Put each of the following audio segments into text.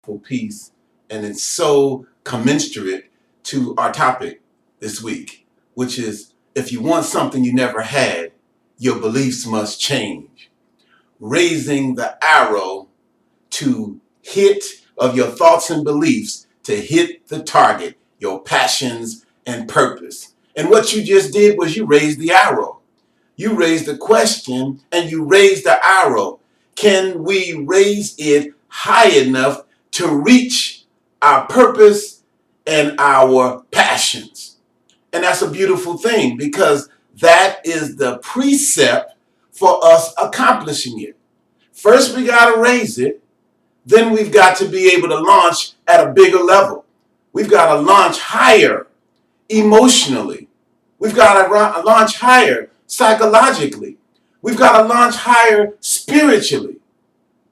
powerful piece, and it's so commensurate to our topic this week, which is if you want something you never had, your beliefs must change. Raising the arrow to hit of your thoughts and beliefs to hit the target, your passions and purpose. And what you just did was you raised the arrow. You raised the question and you raised the arrow. Can we raise it high enough to reach our purpose and our passions? And that's a beautiful thing, because that is the precept for us accomplishing it. First, we got to raise it. Then we've got to be able to launch at a bigger level. We've got to launch higher emotionally. We've got to launch higher psychologically. We've got to launch higher spiritually.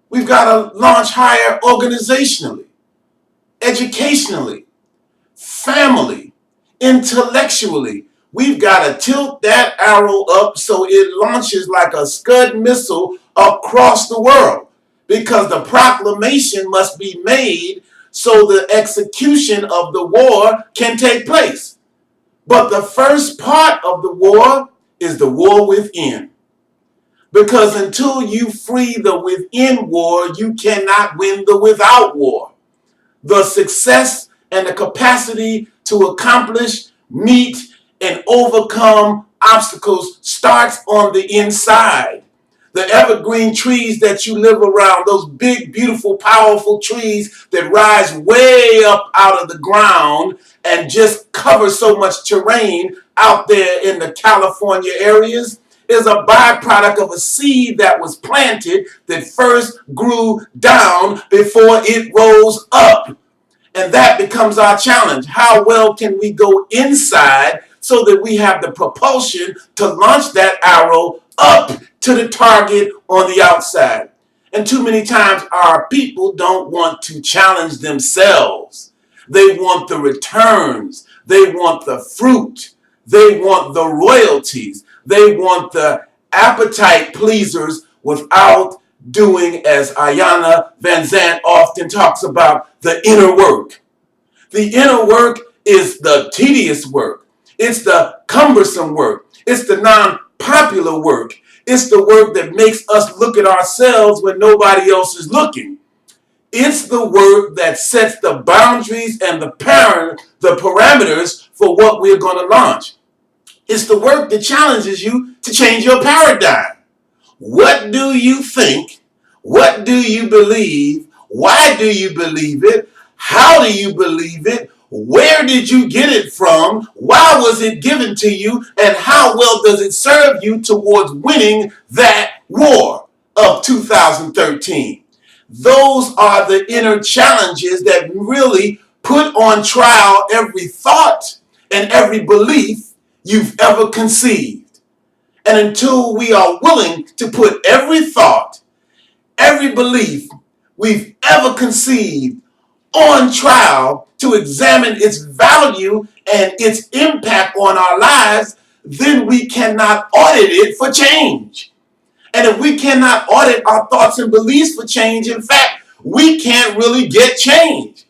We've got to launch higher organizationally, educationally, family, intellectually. We've got to tilt that arrow up so it launches like a Scud missile across the world, because the proclamation must be made so the execution of the war can take place. But the first part of the war is the war within. Because until you free the within war, you cannot win the without war. The success and the capacity to accomplish, meet, and overcome obstacles starts on the inside. The evergreen trees that you live around, those big, beautiful, powerful trees that rise way up out of the ground and just cover so much terrain out there in the California areas, is a byproduct of a seed that was planted that first grew down before it rose up. And that becomes our challenge. How well can we go inside so that we have the propulsion to launch that arrow up to the target on the outside? And too many times our people don't want to challenge themselves. They want the returns. They want the fruit. They want the royalties. They want the appetite pleasers without doing, as Iyanla Vanzant often talks about, the inner work. The inner work is the tedious work. It's the cumbersome work. It's the non-popular work. It's the work that makes us look at ourselves when nobody else is looking. It's the work that sets the boundaries and the parameters for what we're going to launch. It's the work that challenges you to change your paradigm. What do you think? What do you believe? Why do you believe it? How do you believe it? Where did you get it from? Why was it given to you? And how well does it serve you towards winning that war of 2013? Those are the inner challenges that really put on trial every thought and every belief you've ever conceived. And until we are willing to put every thought, every belief we've ever conceived on trial to examine its value and its impact on our lives, then we cannot audit it for change. And if we cannot audit our thoughts and beliefs for change, in fact, we can't really get change.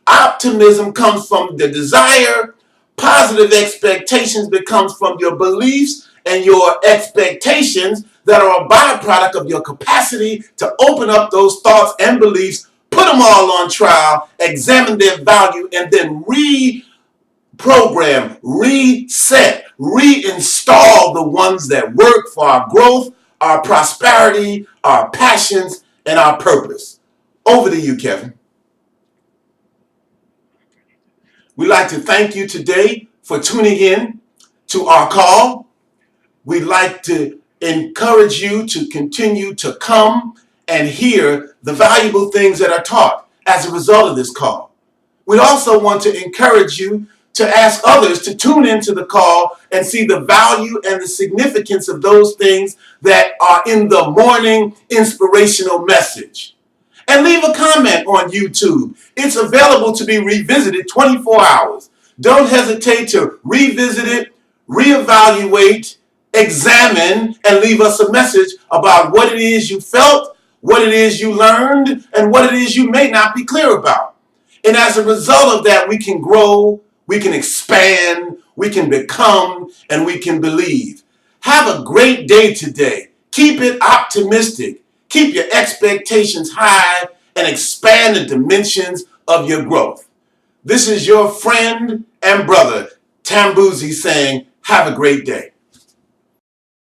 Optimism comes from the desire. Positive expectations becomes from your beliefs and your expectations that are a byproduct of your capacity to open up those thoughts and beliefs, put them all on trial, examine their value, and then reprogram, reset, reinstall the ones that work for our growth, our prosperity, our passions, and our purpose. Over to you, Kevin. We'd like to thank you today for tuning in to our call. We'd like to encourage you to continue to come and hear the valuable things that are taught as a result of this call. We also want to encourage you to ask others to tune into the call and see the value and the significance of those things that are in the morning inspirational message. And leave a comment on YouTube. It's available to be revisited 24 hours. Don't hesitate to revisit it, reevaluate, examine, and leave us a message about what it is you felt, what it is you learned, and what it is you may not be clear about. And as a result of that, we can grow, we can expand, we can become, and we can believe. Have a great day today. Keep it optimistic. Keep your expectations high and expand the dimensions of your growth. This is your friend and brother, Tambuzi, saying, have a great day.